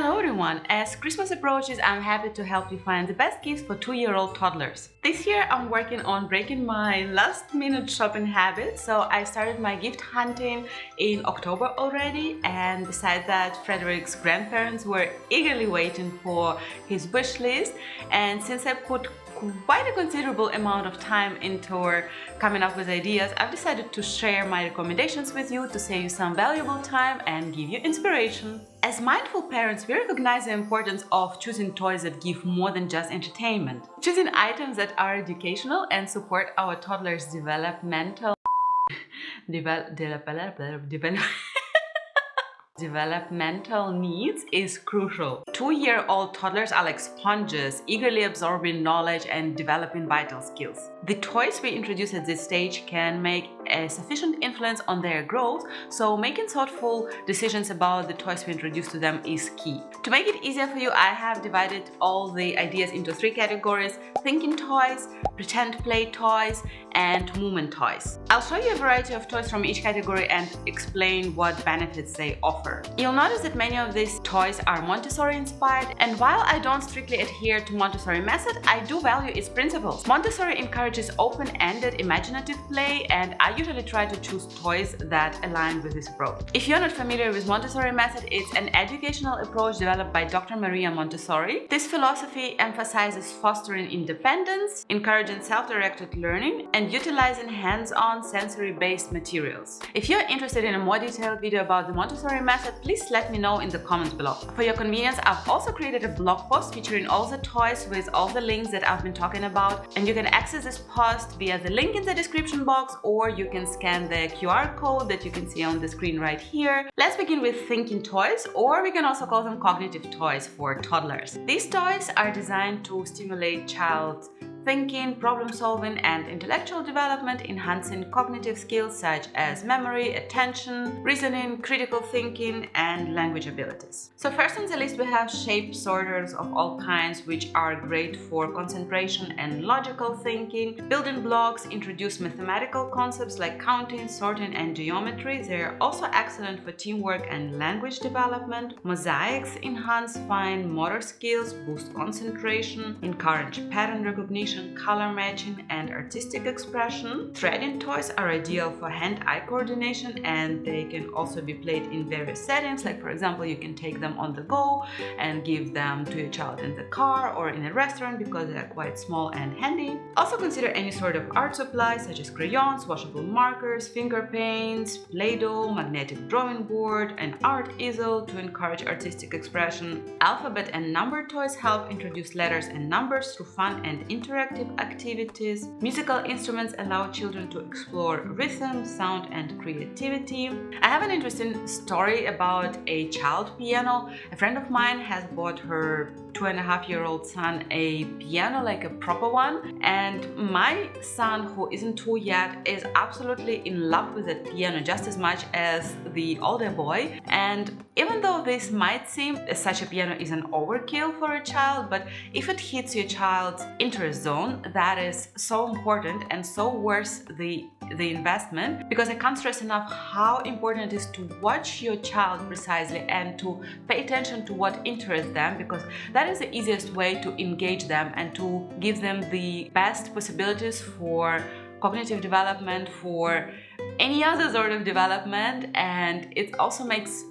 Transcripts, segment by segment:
Hello everyone! As Christmas approaches, I'm happy to help you find the best gifts for 2-year-old toddlers. This year I'm working on breaking my last-minute shopping habit, so I started my gift hunting in October already, and besides that, Frederick's grandparents were eagerly waiting for his wish list, and since I put quite a considerable amount of time into coming up with ideas, I've decided to share my recommendations with you to save you some valuable time and give you inspiration. As mindful parents, we recognize the importance of choosing toys that give more than just entertainment. Choosing items that are educational and support our toddlers' developmental needs is crucial. 2-year-old toddlers are like sponges, eagerly absorbing knowledge and developing vital skills. The toys we introduce at this stage can make a sufficient influence on their growth, so making thoughtful decisions about the toys we introduce to them is key. To make it easier for you, I have divided all the ideas into 3 categories: thinking toys, pretend play toys, and movement toys. I'll show you a variety of toys from each category and explain what benefits they offer. You'll notice that many of these toys are Montessori inspired, and while I don't strictly adhere to Montessori method, I do value its principles. Montessori encourages open-ended imaginative play, and I usually try to choose toys that align with this approach. If you're not familiar with Montessori method, it's an educational approach developed by Dr. Maria Montessori. This philosophy emphasizes fostering independence, encouraging self-directed learning, and utilizing hands-on sensory-based materials. If you're interested in a more detailed video about the Montessori method, please let me know in the comments below. For your convenience, I've also created a blog post featuring all the toys with all the links that I've been talking about, and you can access this post via the link in the description box, or you can scan the QR code that you can see on the screen right here. Let's begin with thinking toys, or we can also call them cognitive toys for toddlers. These toys are designed to stimulate child's thinking, problem solving, and intellectual development, enhancing cognitive skills such as memory, attention, reasoning, critical thinking, and language abilities. So first on the list we have shape sorters of all kinds, which are great for concentration and logical thinking. Building blocks introduce mathematical concepts like counting, sorting, and geometry. They're also excellent for teamwork and language development. Mosaics enhance fine motor skills, boost concentration, encourage pattern recognition, color matching, and artistic expression. Threading toys are ideal for hand-eye coordination, and they can also be played in various settings, like for example you can take them on the go and give them to your child in the car or in a restaurant because they are quite small and handy. Also consider any sort of art supplies such as crayons, washable markers, finger paints, Play-Doh, magnetic drawing board, and art easel to encourage artistic expression. Alphabet and number toys help introduce letters and numbers through fun and interactive activities. Musical instruments allow children to explore rhythm, sound, and creativity. I have an interesting story about a child piano. A friend of mine has bought her 2.5-year-old son a piano, like a proper one, and my son, who isn't 2 yet, is absolutely in love with that piano just as much as the older boy. And even though this might seem such a piano is an overkill for a child, but if it hits your child's interest zone, that is so important and so worth the investment, because I can't stress enough how important it is to watch your child precisely and to pay attention to what interests them, because that is the easiest way to engage them and to give them the best possibilities for cognitive development, for any other sort of development, and it also makes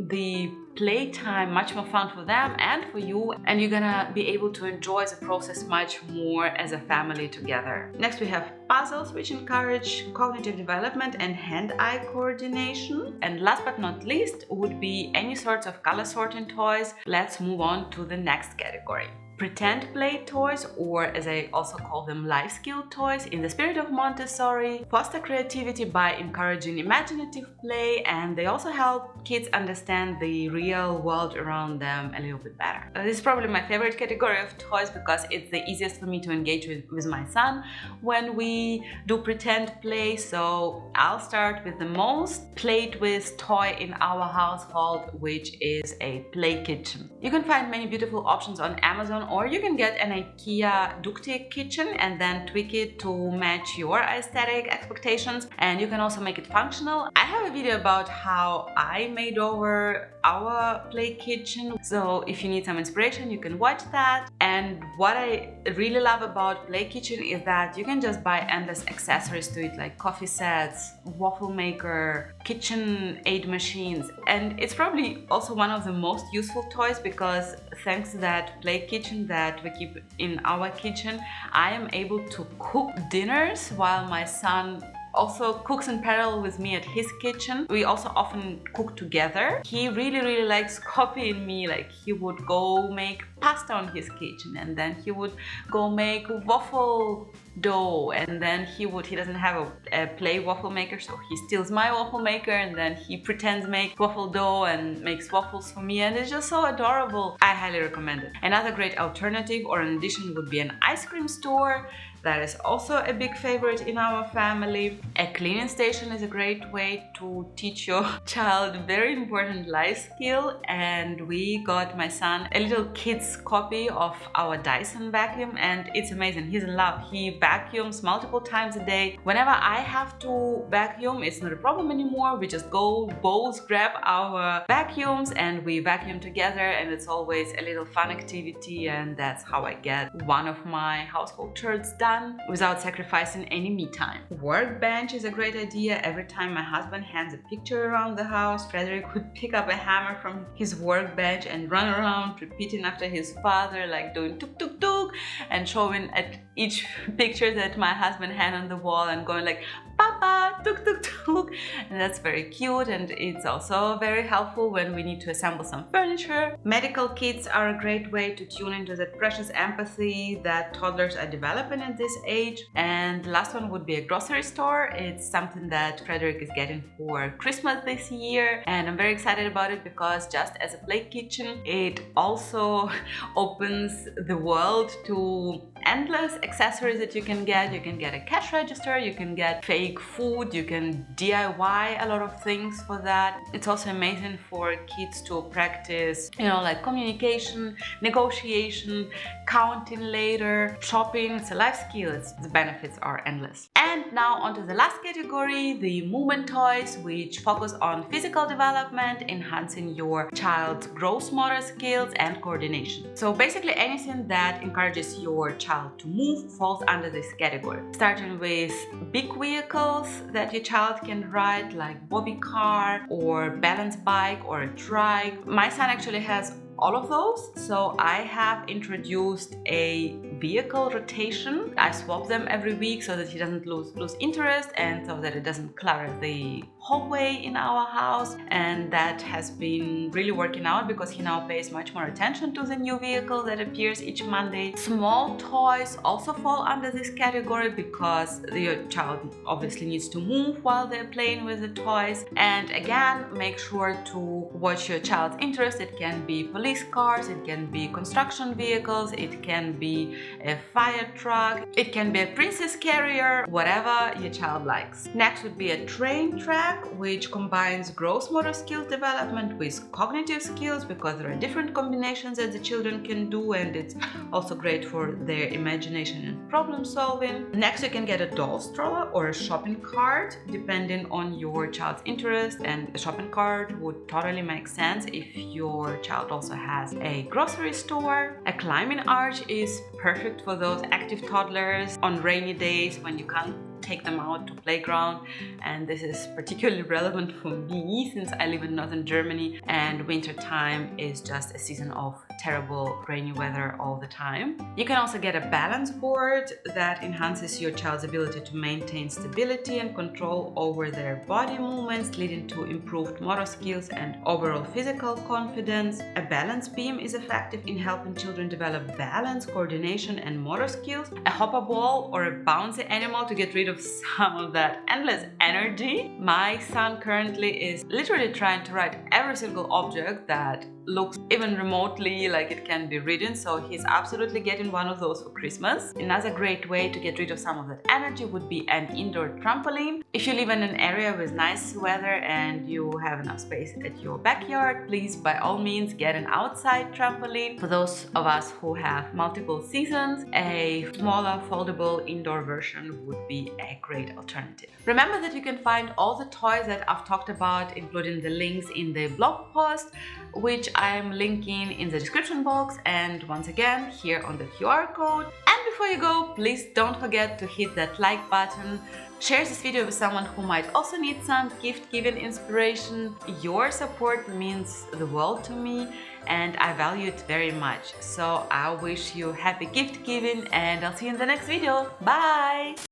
the playtime much more fun for them and for you, and you're gonna be able to enjoy the process much more as a family together. Next we have puzzles, which encourage cognitive development and hand-eye coordination. And last but not least would be any sorts of color sorting toys. Let's move on to the next category. Pretend play toys, or as I also call them, life skill toys, in the spirit of Montessori, foster creativity by encouraging imaginative play, and they also help kids understand the real world around them a little bit better. This is probably my favorite category of toys because it's the easiest for me to engage with my son when we do pretend play. So I'll start with the most played with toy in our household, which is a play kitchen. You can find many beautiful options on Amazon one, or you can get an IKEA ductic kitchen and then tweak it to match your aesthetic expectations, and you can also make it functional. I have a video about how I made over our play kitchen, so if you need some inspiration you can watch that. And what I really love about play kitchen is that you can just buy endless accessories to it, like coffee sets, waffle maker, kitchen aid machines, and it's probably also one of the most useful toys because thanks to that play kitchen that we keep in our kitchen, I am able to cook dinners while my son also cooks in parallel with me at his kitchen. We also often cook together. He really likes copying me. Like, he would go make pasta on his kitchen, and then he would go make waffle dough, and then he doesn't have a play waffle maker, so he steals my waffle maker and then he pretends make waffle dough and makes waffles for me, and it's just so adorable. I highly recommend it. Another great alternative or an addition would be an ice cream store. That is also a big favorite in our family. A cleaning station is a great way to teach your child very important life skill, and we got my son a little kid's copy of our Dyson vacuum, and it's amazing. He's in love. He vacuums multiple times a day. Whenever I have to vacuum, it's not a problem anymore. We just go both grab our vacuums and we vacuum together, and it's always a little fun activity, and that's how I get one of my household chores done without sacrificing any me time. Workbench is a great idea. Every time my husband hands a picture around the house, Frederick would pick up a hammer from his workbench and run around repeating after his father, like doing tuk tuk tuk, and showing at each picture that my husband had on the wall and going like, Papa, tuk tuk tuk. And that's very cute, and it's also very helpful when we need to assemble some furniture. Medical kits are a great way to tune into that precious empathy that toddlers are developing at this age. And the last one would be a grocery store. It's something that Frederick is getting for Christmas this year, and I'm very excited about it because just as a play kitchen, it also opens the world to endless accessories that you can get. You can get a cash register, you can get fake food, you can DIY a lot of things for that. It's also amazing for kids to practice, like communication, negotiation, counting later, shopping. It's a life skill. The benefits are endless. And now onto the last category, the movement toys, which focus on physical development, enhancing your child's gross motor skills and coordination. So basically anything that encourages your child to move falls under this category. Starting with big vehicles that your child can ride, like bobby car or balance bike or a trike. My son actually has all of those, so I have introduced a vehicle rotation. I swap them every week so that he doesn't lose interest, and so that it doesn't clutter the hallway in our house, and that has been really working out because he now pays much more attention to the new vehicle that appears each Monday. Small toys also fall under this category because your child obviously needs to move while they're playing with the toys. And again, make sure to watch your child's interest. It can be police cars, it can be construction vehicles, it can be a fire truck, it can be a princess carrier, whatever your child likes. Next would be a train track, which combines gross motor skills development with cognitive skills because there are different combinations that the children can do, and it's also great for their imagination and problem solving. Next, you can get a doll stroller or a shopping cart depending on your child's interest, and a shopping cart would totally make sense if your child also has a grocery store. A climbing arch is perfect for those active toddlers on rainy days when you can't take them out to playground, and this is particularly relevant for me since I live in northern Germany and winter time is just a season of terrible rainy weather all the time. You can also get a balance board that enhances your child's ability to maintain stability and control over their body movements, leading to improved motor skills and overall physical confidence. A balance beam is effective in helping children develop balance, coordination and motor skills. A hopper ball or a bouncy animal to get rid of of some of that endless energy. My son currently is literally trying to write every single object that looks even remotely like it can be written, so he's absolutely getting one of those for Christmas. Another great way to get rid of some of that energy would be an indoor trampoline. If you live in an area with nice weather and you have enough space at your backyard, please by all means get an outside trampoline. For those of us who have multiple seasons, a smaller foldable indoor version would be a great alternative. Remember that you can find all the toys that I've talked about, including the links in the blog post, which I'm linking in the description box and once again here on the QR code. And before you go, please don't forget to hit that like button. Share this video with someone who might also need some gift-giving inspiration. Your support means the world to me and I value it very much. So I wish you happy gift giving and I'll see you in the next video. Bye!